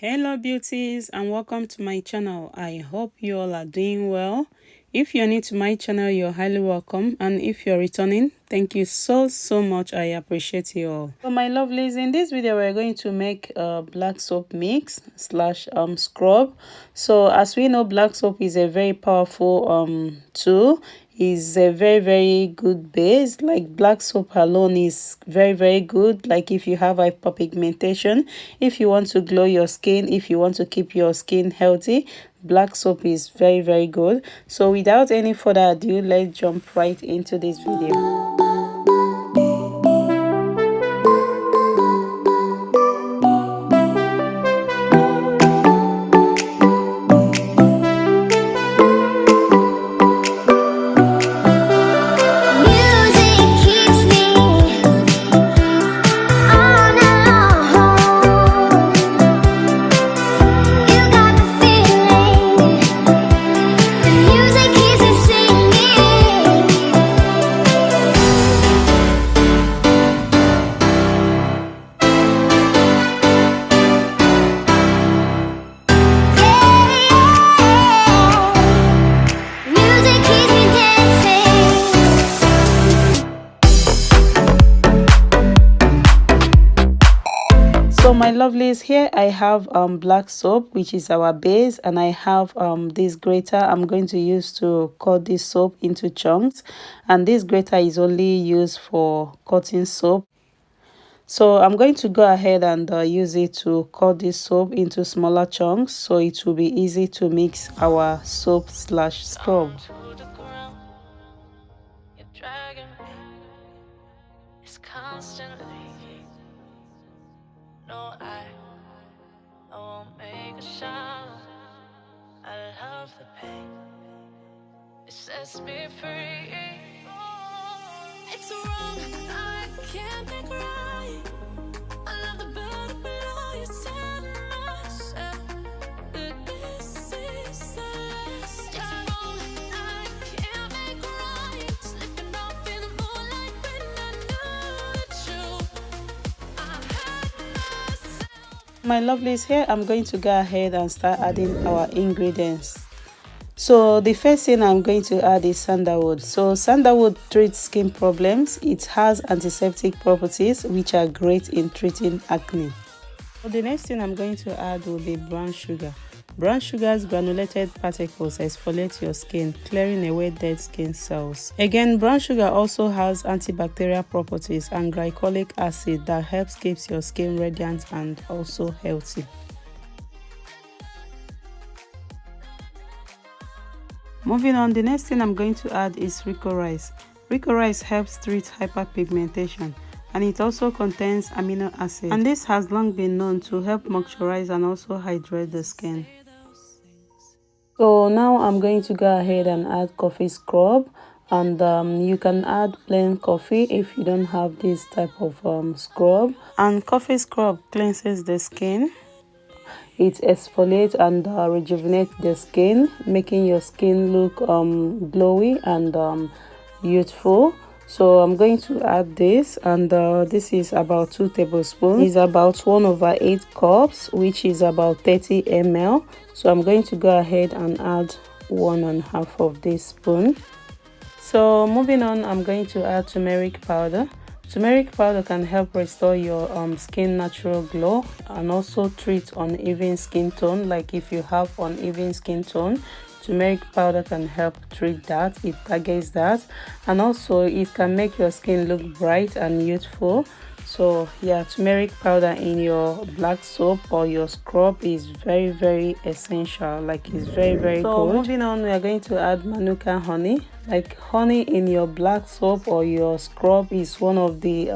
Hello beauties, and welcome to my channel. I hope you all are doing well. If you're new to my channel, you're highly welcome, and if you're returning, thank you so much. I appreciate you all. So my lovelies, in this video we're going to make a black soap mix slash scrub. So as we know, black soap is a very powerful tool. Is a very good base. Like black soap alone is very good. Like if you have hyperpigmentation, if you want to glow your skin, if you want to keep your skin healthy, black soap is very good. So without any further ado, let's jump right into this video. So my lovelies, here I have black soap, which is our base, and I have this grater I'm going to use to cut this soap into chunks, and this grater is only used for cutting soap. So I'm going to go ahead and use it to cut this soap into smaller chunks, so it will be easy to mix our soap slash scrub. No, I won't make a sound. I love the pain. It sets me free. It's wrong, I can't think right. I love the bird below you said myself. But this is the last. It's wrong, I can't make right. Slipping off in the moonlight when I knew it's true. I had myself. My lovelies, here I'm going to go ahead and start adding our ingredients. So the first thing I'm going to add is sandalwood. So sandalwood treats skin problems. It has antiseptic properties which are great in treating acne. So the next thing I'm going to add will be brown sugar. Brown sugar's granulated particles exfoliate your skin, clearing away dead skin cells. Again, brown sugar also has antibacterial properties and glycolic acid that helps keep your skin radiant and also healthy. Moving on, the next thing I'm going to add is rico rice. Rico rice helps treat hyperpigmentation, and it also contains amino acids, and this has long been known to help moisturize and also hydrate the skin. So now I'm going to go ahead and add coffee scrub, and you can add plain coffee if you don't have this type of scrub. And coffee scrub cleanses the skin. It exfoliates and rejuvenates the skin, making your skin look glowy and youthful. So I'm going to add this, and this is about 2 tablespoons. It's about 1/8 cups, which is about 30 ml. So I'm going to go ahead and add 1.5 of this spoon. So moving on, I'm going to add turmeric powder. Turmeric powder can help restore your skin natural glow and also treat uneven skin tone. Like if you have uneven skin tone, turmeric powder can help treat that. It targets that, and also it can make your skin look bright and youthful. So yeah, turmeric powder in your black soap or your scrub is very essential. Like it's very good. So moving on, we are going to add manuka honey. Like honey in your black soap or your scrub is one of the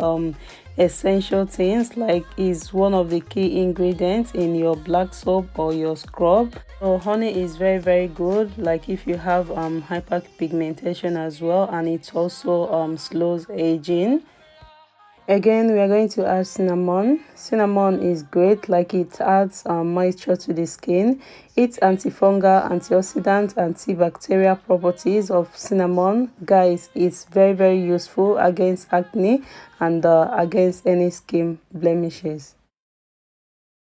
essential things. Like is one of the key ingredients in your black soap or your scrub. So honey is very good. Like if you have hyperpigmentation as well, and it also slows aging. Again, we are going to add cinnamon. Cinnamon is great, like it adds moisture to the skin. Its antifungal, antioxidant, antibacterial properties of cinnamon, guys, it's very useful against acne and against any skin blemishes.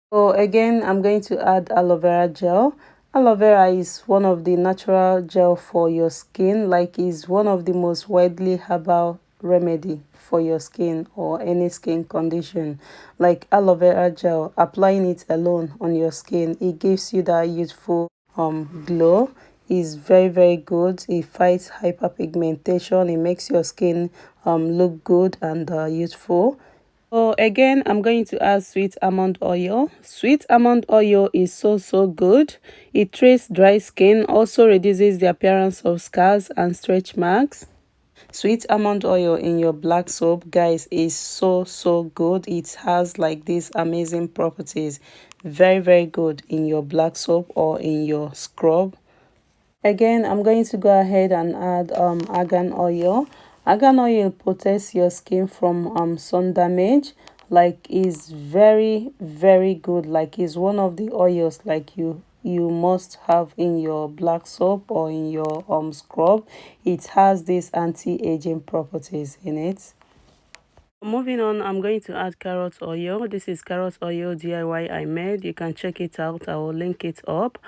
So again, I'm going to add aloe vera gel. Aloe vera is one of the natural gel for your skin, like is one of the most widely herbal remedy for your skin or any skin condition. Like aloe vera gel, applying it alone on your skin, it gives you that youthful glow. Is very good. It fights hyperpigmentation. It makes your skin look good and youthful. So again, I'm going to add sweet almond oil. Sweet almond oil is so good. It treats dry skin, also reduces the appearance of scars and stretch marks. Sweet almond oil in your black soap, guys, is so good. It has like these amazing properties. Very good in your black soap or in your scrub. Again, I'm going to go ahead and add argan oil. Argan oil protects your skin from sun damage. Like is very good. Like is one of the oils like you must have in your black soap or in your scrub. It has these anti-aging properties in it. Moving on, I'm going to add carrot oil. This is carrot oil DIY I made. You can check it out. I will link it up.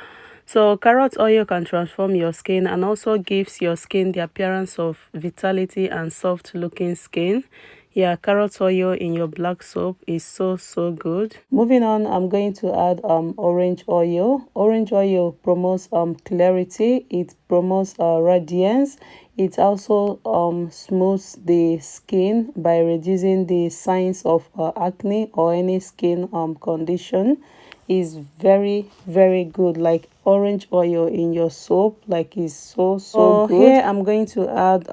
So carrot oil can transform your skin and also gives your skin the appearance of vitality and soft looking skin. Yeah, carrot oil in your black soap is so good. Moving on, I'm going to add orange oil. Orange oil promotes clarity. It promotes radiance. It also smooths the skin by reducing the signs of acne or any skin condition. Is very good. Like orange oil in your soap, like is so good. Here I'm going to add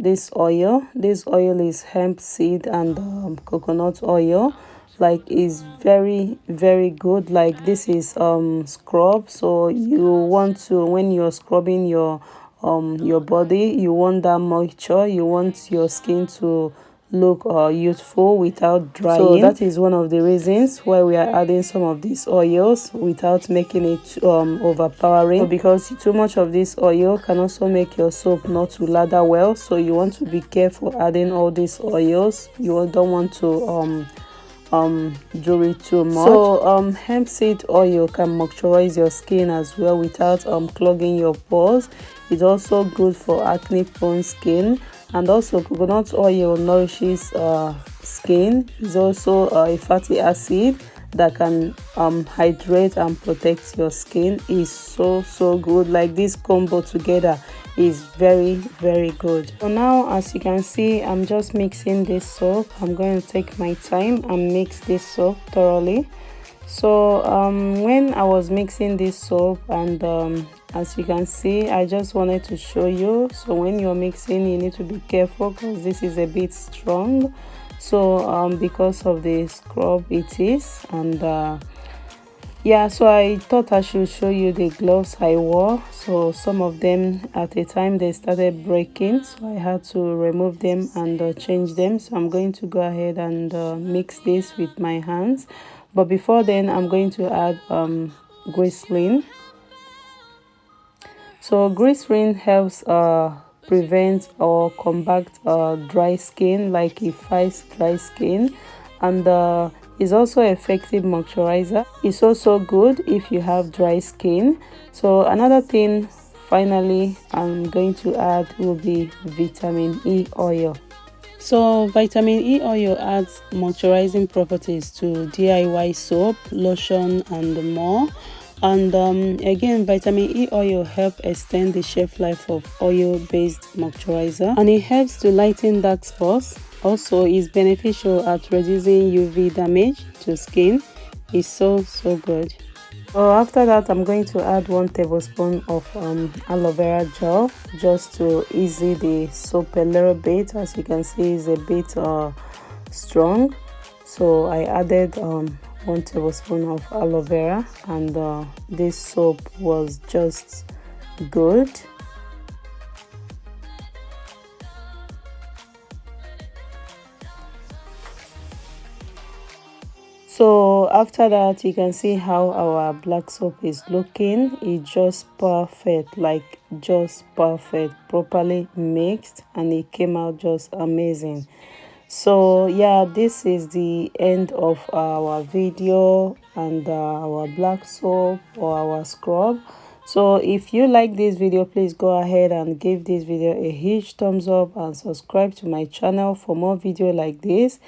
this oil. This oil is hemp seed and coconut oil. Like is very good. Like this is scrub, so you want to, when you're scrubbing your body, you want that moisture, you want your skin to look youthful without drying. So that is one of the reasons why we are adding some of these oils without making it overpowering. So because too much of this oil can also make your soap not to lather well, so you want to be careful adding all these oils. You don't want to do it too much. So hemp seed oil can moisturize your skin as well without clogging your pores. It's also good for acne prone skin. And also coconut oil nourishes skin. It's also a fatty acid that can hydrate and protect your skin. Is so good. Like this combo together is very good. So now, as you can see, I'm just mixing this soap. I'm going to take my time and mix this soap thoroughly. So when I was mixing this soap, and as you can see, I just wanted to show you. So when you're mixing, you need to be careful because this is a bit strong. So because of the scrub it is, and yeah, so I thought I should show you the gloves I wore. So some of them at a time they started breaking, so I had to remove them and change them. So I'm going to go ahead and mix this with my hands, but before then I'm going to add glycerin. So glycerin helps prevent or combat dry skin, like it fights dry skin, and is also effective moisturizer. It's also good if you have dry skin. So another thing finally I'm going to add will be vitamin E oil. So vitamin E oil adds moisturizing properties to DIY soap, lotion and more. And again, vitamin E oil helps extend the shelf life of oil-based moisturizer, and it helps to lighten dark spots. Also is beneficial at reducing UV damage to skin. It's so good. So after that, I'm going to add 1 tablespoon of aloe vera gel just to ease the soap a little bit. As you can see, it's a bit strong, so I added 1 tablespoon of aloe vera, and this soap was just good. So after that, you can see how our black soap is looking. It's just perfect, like just perfect, properly mixed, and it came out just amazing. So yeah, this is the end of our video and our black soap or our scrub. So if you like this video, please go ahead and give this video a huge thumbs up and subscribe to my channel for more video like this.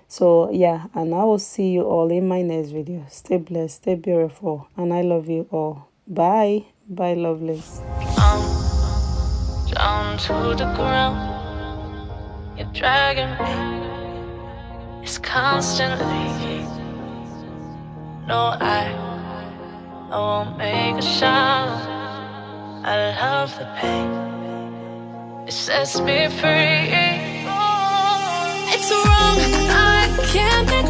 So yeah, and I will see you all in my next video. Stay blessed, stay beautiful, and I love you all. Bye bye, lovelies. Down to the ground, you're dragging me. It's constantly. No, I won't make a sound. I love the pain. It sets me free. It's wrong, I can't